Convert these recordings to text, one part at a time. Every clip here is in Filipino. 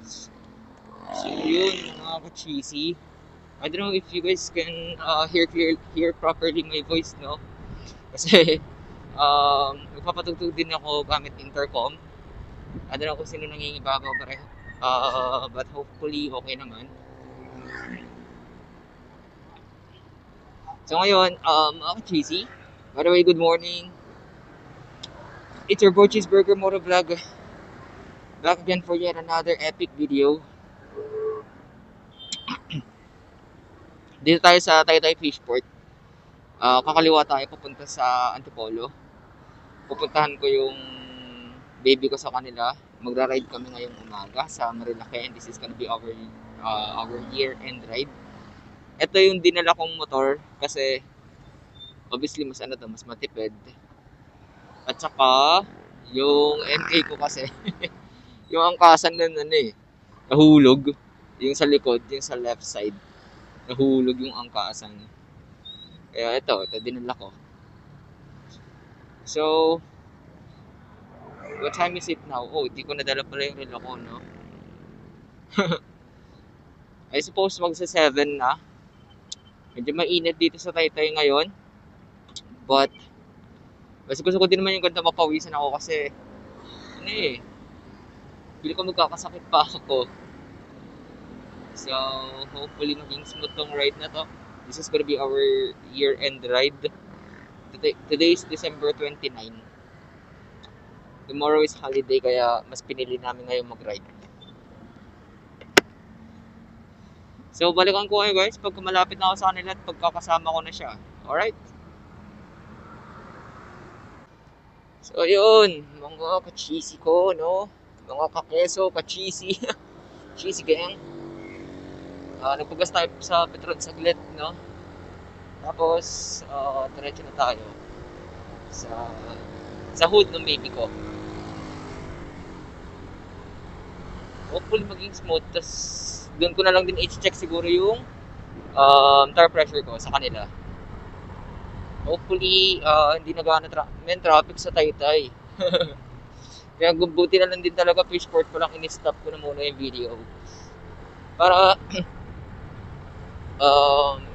So yun mga ka-cheesy. I don't know if you guys can hear properly my voice, no? Kasi nagpapatugtog din ako gamit intercom. I don't know kung sino nangingibabaw pareho. But hopefully okay naman. So ngayon, mga ka-cheesy. By the way, good morning. It's your boy Cheeseburger Moto Vlog. Back again for yet another epic video. Dito tayo sa Taytay Fishport. Kakaliwa tayo papunta sa Antipolo. Pupuntahan ko yung baby ko sa kanila. Magra-ride kami ngayong umaga sa Marilake, and this is gonna be our year-end ride. Ito yung dinala kong motor kasi obviously mas matipid. At saka yung MK ko kasi yung angkasan na nahulog. Yung sa likod, yung sa left side, nahulog yung angkasan. Kaya ito dinala ko. So, what time is it now? Oh, di ko nadala pala yung relo ko, no? I suppose magsa 7 na. Medyo mainit dito sa Taytay ngayon. But, gusto ko din naman yung ganda mapawisan ako kasi, feel ko magkakasakit pa ako. So, hopefully maging smooth tong ride na to. This is gonna be our year-end ride. Today is December 29. Tomorrow is holiday kaya mas pinili namin ngayon mag-ride. So, balikan ko kayo guys pagka malapit na ako sa kanila at pagkakasama ko na siya. Alright? So, yun. Mga ka-cheesy ko, no? Mga ka-keso, ka-cheesy. Cheesy gang. Nagpagas tayo sa Petron saglit, no? Tapos, diretso na tayo sa hood ng baby ko. Hopefully maging smooth. Tapos, doon ko na lang din i-check siguro yung tire pressure ko sa kanila. Hopefully, hindi na gano'n traffic sa Taytay. Kaya buti na lang din talaga Fishport ko lang in-stop ko na muna yung video. Para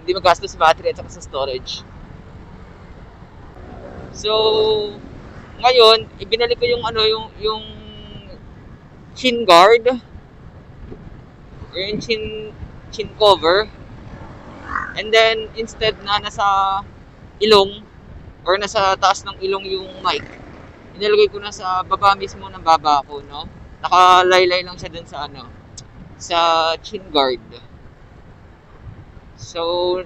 hindi magastos sa battery at saka sa storage. So, ngayon, ibinalik ko yung yung chin guard or yung chin cover. And then, instead na nasa ilong or nasa taas ng ilong yung mic, inilagay ko na sa baba mismo ng baba ko, no? Nakalaylay lang siya dun sa sa chin guard. So,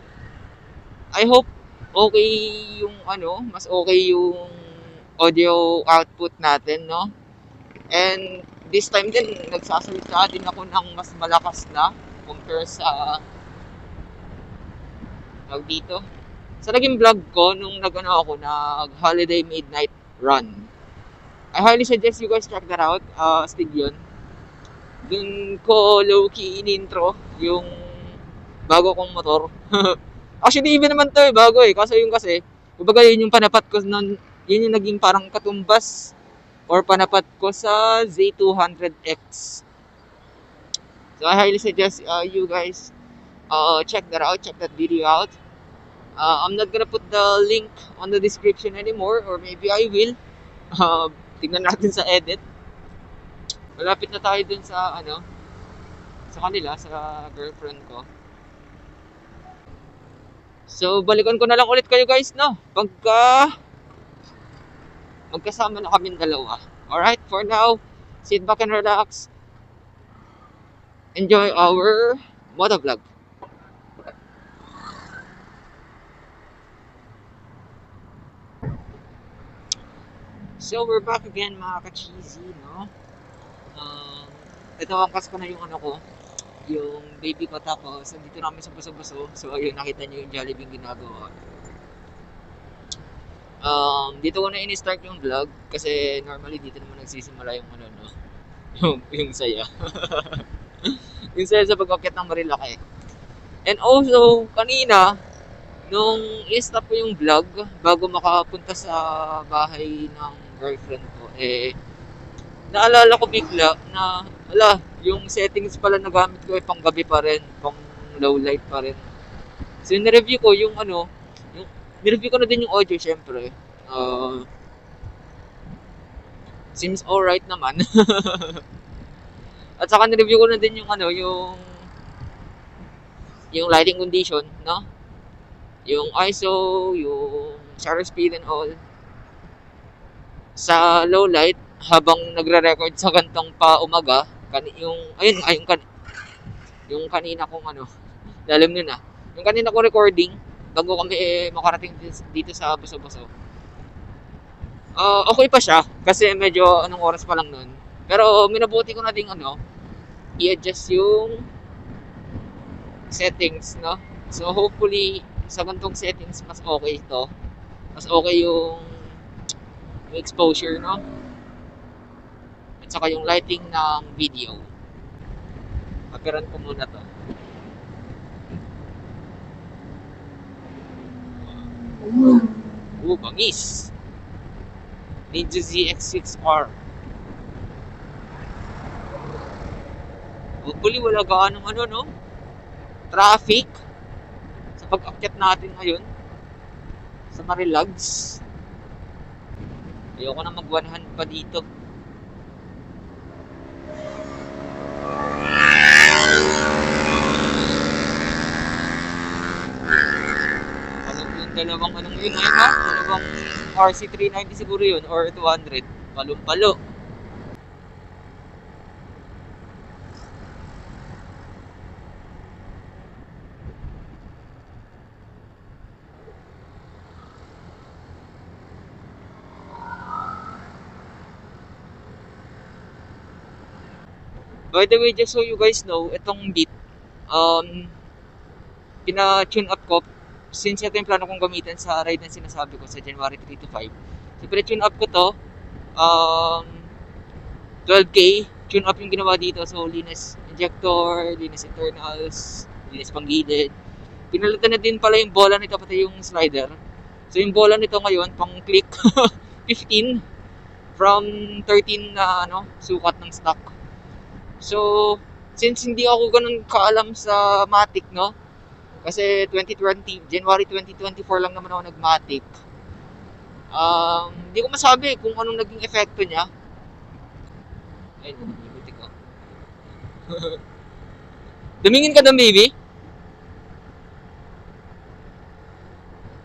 I hope okay yung mas okay yung audio output natin, no? And this time din, nagsasalita din ako ng mas malakas na compare sa dito. Sa naging vlog ko, nung nag-holiday midnight run. I highly suggest you guys check that out. Stig yun. Dun ko low-key in-intro yung bago kong motor. Actually, even naman to bago Kaso kumbaga yun yung panapat ko nun, yun yung naging parang katumbas or panapat ko sa Z200X. So I highly suggest you guys check that out, check that video out. I'm not gonna put the link on the description anymore, or maybe I will. Tingnan natin sa edit. Malapit na tayo dun sa sa kanila, sa girlfriend ko. So, balikan ko na lang ulit kayo guys, no? Pagka magkasama na kaming dalawa. Alright, for now, sit back and relax. Enjoy our motovlog. So, we're back again mga ka-cheesy, no? Ito, angkas ko na yung yung baby ko, tapos dito namin sa buso-buso. So, ayun, nakita nyo yung Jollibee ginagawa. Dito ko na in-start yung vlog kasi normally dito naman nagsisimula yung yung saya. Yung saya sa pag-akyat ng Marilake. And also, kanina, nung i-stop ko yung vlog bago makapunta sa bahay ng girlfriend ko, naalala ko bigla na, Yung settings pala na gamit ko ay pang gabi pa rin, pang low light pa rin. So, nireview ko yung ano, yung, nireview ko na din yung audio, syempre. Uh, Seems alright naman. At saka nireview ko na din yung ano, yung lighting condition, no? Yung ISO, yung shutter speed and all. Sa low light, habang nagre-record sa gantong pa umaga, yung, ayun, ay, yung kanina kong ano, lalim nun ah. Yung kanina kong recording, bago kami makarating dito sa Buso-Buso. Okay pa siya, kasi medyo anong oras pa lang nun. Pero minabuti ko na ding ano, i-adjust yung settings, no? So hopefully, sa gantong settings, mas okay ito. Mas okay yung exposure, no? At saka yung lighting ng video. Papiran ko muna to. Bangis! Ninja ZX6R. Hopefully wala gaanong ano, no? Traffic sa pag-akyat natin ngayon sa Marilags. Ayoko na mag-100 pa dito. Dalawang anong yun ngayon ha? Dalawang RC390 siguro yun or 200. Palong-palo. By the way, just so you guys know, itong Beat, pina-tune up ko since ito yung plano kong gamitin sa ride na sinasabi ko sa January 3 to 5. So, pina-tune up ko to, 12K, tune up yung ginawa dito. So, linis injector, linis internals, linis panggilid. Pinalitan na din pala yung bola nito, pati yung slider. So, yung bola nito ngayon, pang click, 15 from 13 na sukat ng stock. So, since hindi ako ganun kaalam sa Matic, no? Kasi January 2024 lang naman ako nag-Matic. Hindi ko masabi kung anong naging epekto niya. Ay, namimutik ako. Dumingin ka doon, baby?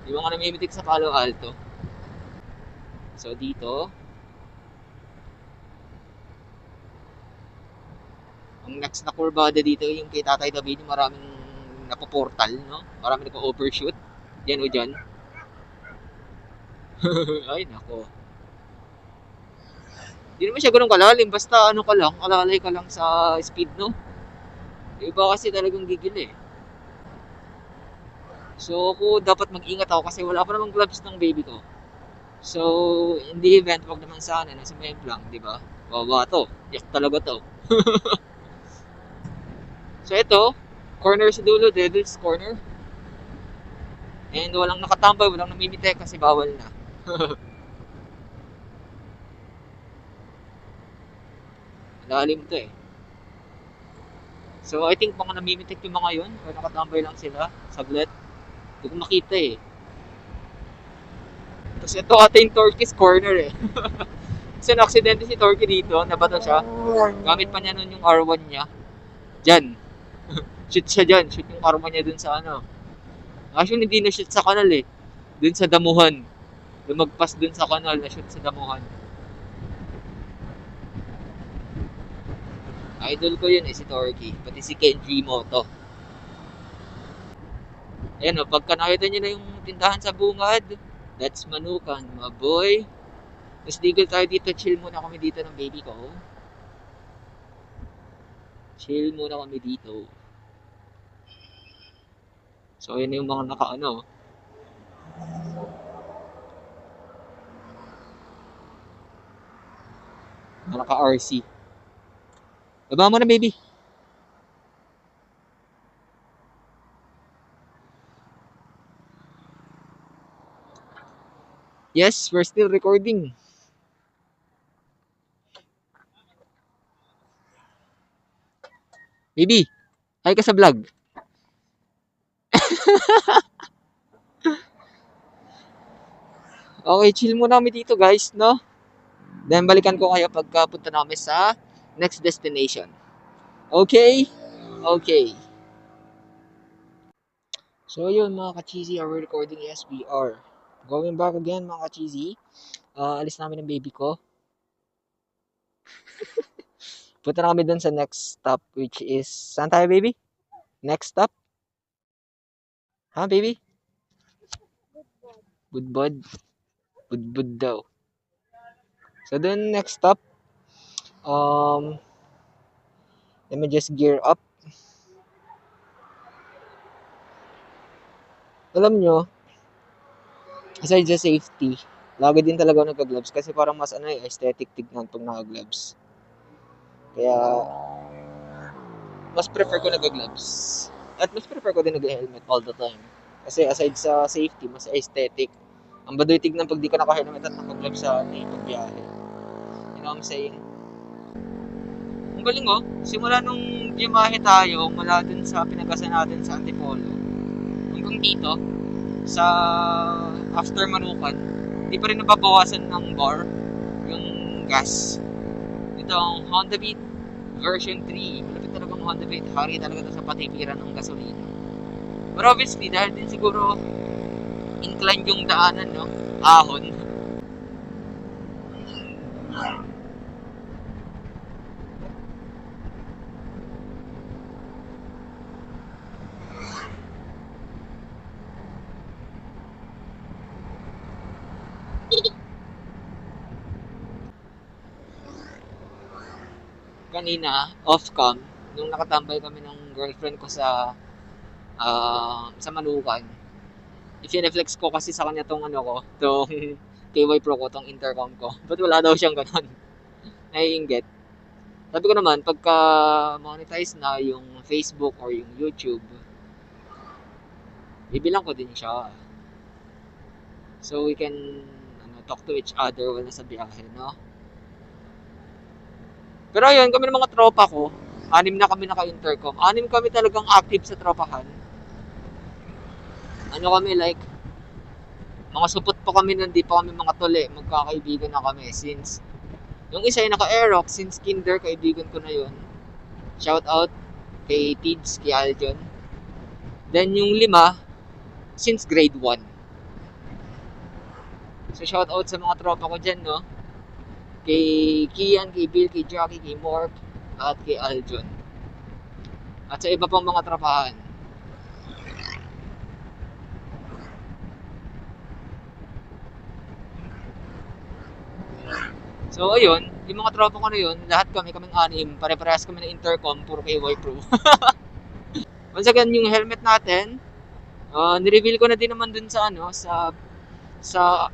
Di ba nga namimitik sa Palo Alto? So, dito, ang next na kurbada dito yung kay Tatay David, maraming napoportal, no? Maraming nagpa-overshoot. Yan o dyan. Ay, nako. Hindi naman siya ganun kalalim. Basta ano ka lang, alalay ka lang sa speed, no? Iba kasi talagang gigil eh. So, ako dapat mag-ingat ako kasi wala pa namang gloves ng baby ko. So, in the event, wag naman sana, nasa may lang, di ba? Baba to. Yak talaga to. So, ito, corner sa dulo, Devil's Corner. And walang nakatambay, walang namimite kasi bawal na. Lalim to eh. So, I think mga namimitik yung mga yun or nakatambay lang sila, saglit. Hindi ko makita eh. Tapos ito ating Turkey's Corner eh. Kasi na-aksidente si Turkey dito, nabato siya. Gamit pa niya nun yung R1 niya. Diyan. Shoot siya dyan. Shoot yung R1 niya dun sa ano. Actually, hindi na shoot sa kanal eh. Dun sa damuhan. Lumagpas dun sa kanal na shoot sa damuhan. Idol ko yun eh, si Torky. Pati si Kenji Moto. Ayan o, pagka nakita nyo na yung tindahan sa bungad, that's Manukan, my boy. Mas legal tayo dito. Chill muna kami dito ng baby ko. Chill muna kami dito. So, ayan yung mga naka-ano. Naka-RC. Baba mo na, baby. Yes, we're still recording. Baby, hi ka sa vlog. Okay, chill muna kami dito guys, no? Then balikan ko kayo pagka punta namin sa next destination. Okay? Okay. So yun mga ka-cheesy, are we recording? Yes, we are. Going back again mga ka-cheesy. Alis namin ng baby ko. Punta na kami dun sa next stop which is, saan tayo baby? Next stop? Ha baby? Budbud. Budbud daw. So dun next stop, um, let me just gear up. Alam nyo, aside sa safety, lagi din talaga ako nagka-gloves kasi parang mas aesthetic tignan pag naka-gloves. Kaya, mas prefer ko nagka-gloves. At mas prefer ko din nag-helmet all the time. Kasi aside sa safety, mas aesthetic. Ang baduy tignan pag di ka naka-helmet at naka-gloves sa pagbiyahe. You know what I'm saying? Ang galing oh, simula nung biyahe tayo, mula dun sa pinagasan natin sa Antipolo, hanggang dito, sa after Manukan, hindi pa rin nababawasan ng bar yung gas. Ito ang Honda Beat version 3. Malapit talagang Honda Beat. Hari talaga ito sa patikiran ng gasolina. But obviously, dahil din siguro inclined yung daanan, no? Ahon. Kanina, off-cam, nung nakatambay kami ng girlfriend ko sa Manukan, i-flex ko kasi sa kanya tong tong KY Pro ko, tong intercom ko. But wala daw siyang ganon. Naiinggit. Sabi ko naman, pagka monetize na yung Facebook or yung YouTube, bibilang ko din siya. So we can talk to each other while nasa biyahe, no? Pero ayun, kami ng mga tropa ko, 6 na kami naka-intercom. 6 kami talagang active sa tropahan. Ano kami, like, mga supot pa kami nun, di pa kami mga tuli. Magkakaibigan na kami since, yung isa ay naka-aerox, since kinder, kaibigan ko na yun. Shout out kay Tids, kay Aljon. Then yung 5, since grade 1. So shout out sa mga tropa ko dyan, no? Kay Kian, kay Bill, kay Jackie, kay Mark, at kay Aljon. At sa iba pang mga tropahan. So ayun, yung mga tropa ko na yun, lahat kaming 6, pare-parehas kami na intercom, puro KY Pro. Once again, yung helmet natin, nireveal ko na din naman dun sa sa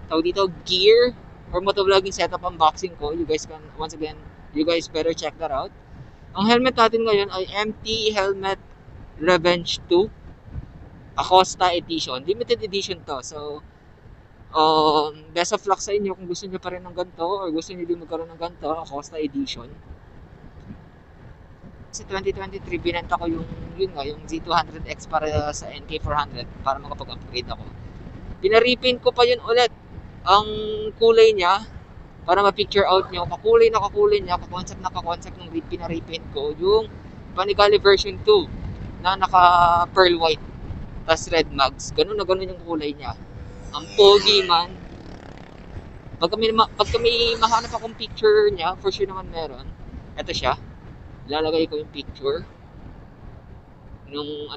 tawag dito, gear or motovlogging setup unboxing ko. You guys can, once again, you guys better check that out. Ang helmet natin ngayon ay MT Helmet Revenge 2 Acosta Edition. Limited edition to. So, best of luck sa inyo kung gusto niyo pa rin ng ganito or gusto niyo din magkaroon ng ganito, Acosta Edition. Sa 2023, binenta ko yung Z200X para sa NK400 para makapag-upgrade ako. Pinarepaint ko pa yun ulit. Ang kulay niya, para ma-picture out nyo, kakulay niya, kakoncept ng pinarepaint ko, yung Panigale version 2 na naka-pearl white, tas red mags. Ganun na ganun yung kulay niya. Ang pogi man. Pag kami mahanap akong picture niya, for sure naman meron. Ito siya. Lalagay ko yung picture nung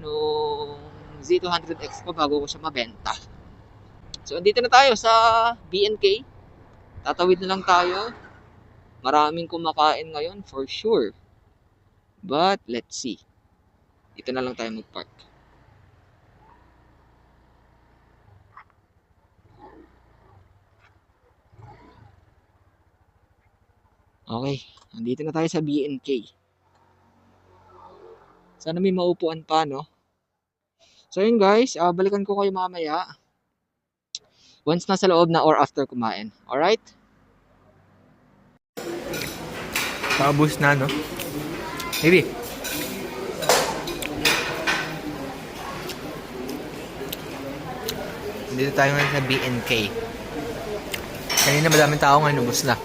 nung Z200X ko bago ko siya mabenta. So, andito na tayo sa BNK. Tatawid na lang tayo. Maraming kumakain ngayon, for sure. But, let's see. Dito na lang tayo mag-park. Okay, andito na tayo sa BNK. Sana may maupuan pa, no? So, yun guys, balikan ko kayo mamaya. Once nasa loob na or after kumain. Alright? Tapos na, no? Baby, Dito tayo ngayon sa BNK. Kanina madaming tao ngayon, ubos na.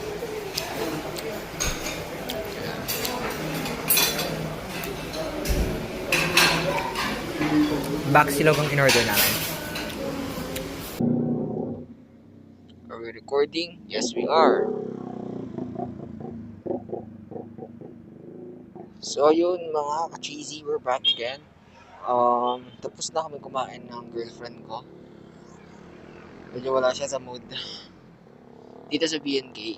Baksilog ang in-order namin. Are we recording? Yes, we are. So, yun mga ka-cheesy, we're back again. Tapos na kami kumain ng girlfriend ko. Medyo wala siya sa mood dito sa BNK.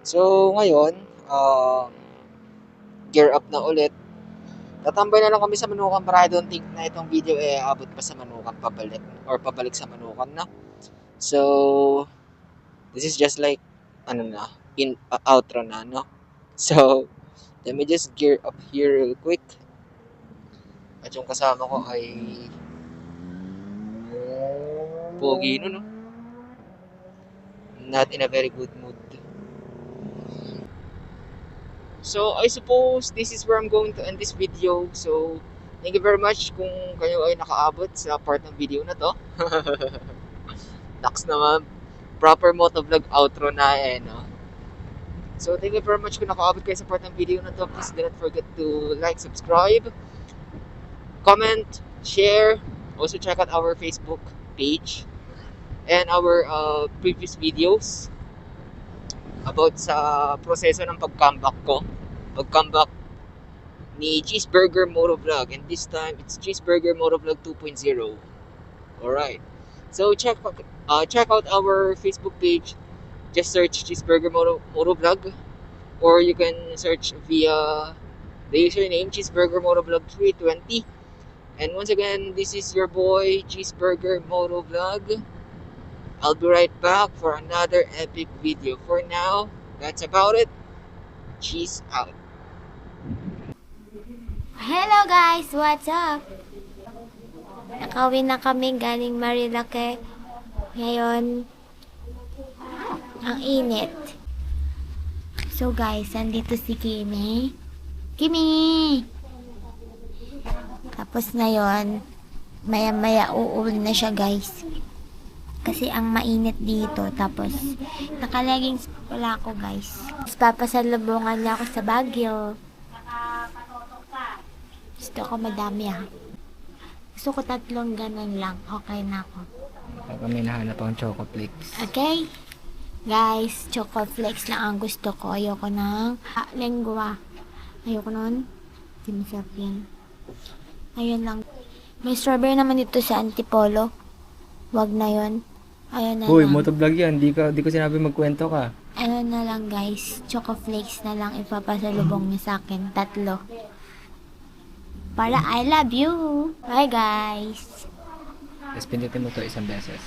So, ngayon, gear up na ulit. Tatambay na lang kami sa Manukan para I don't think na itong video abot pa sa Manukan pabalik sa Manukan na. So, this is just like, outro na, no? So, let me just gear up here real quick. At yung kasama ko ay pogi, no? Not in a very good mood. So, I suppose this is where I'm going to end this video. So, thank you very much kung kayo ay nakaabot sa part ng video na to. Next naman, proper motovlog outro na no? So, thank you very much kung nakaabot kayo sa part ng video na to. Please do not forget to like, subscribe, comment, share. Also, check out our Facebook page and our previous videos about sa proseso ng pag-comeback ko. Pag-comeback ni Cheeseburger Motovlog. And this time, it's Cheeseburger Motovlog 2.0. Alright. So, check out our Facebook page. Just search Cheeseburger Motovlog. Or you can search via the username Cheeseburger Motovlog 320. And once again, this is your boy, Cheeseburger Motovlog. I'll be right back for another epic video. For now, that's about it. Cheese out. Hello guys! What's up? Nakauwi na kami galing Marilake. Ngayon, ang init. So guys, andito si Kimi. Kimi! Tapos na yon, maya-maya uuwi na siya guys. Kasi ang mainit dito. Tapos, nakalaging wala ako guys. Tapos papasalubungan niya ako sa Baguio. Gusto ko madami Gusto ko 3 ganun lang. Okay na ako. Kami nahanap ang Choco Flakes. Okay? Guys, Choco Flakes lang ang gusto ko. Ayoko ng lengua. Ayoko nun. Hindi masarap yan. Ayun lang. May strawberry naman dito sa Antipolo. Wag na yon. Ayun na Uy, lang. motovlog yan. Di ko sinabi magkwento ka. Ayun na lang guys. Choco Flakes na lang ipapasalubong niya sa akin. 3. Para I love you. Bye guys. Tapos pindutin mo to 1 beses.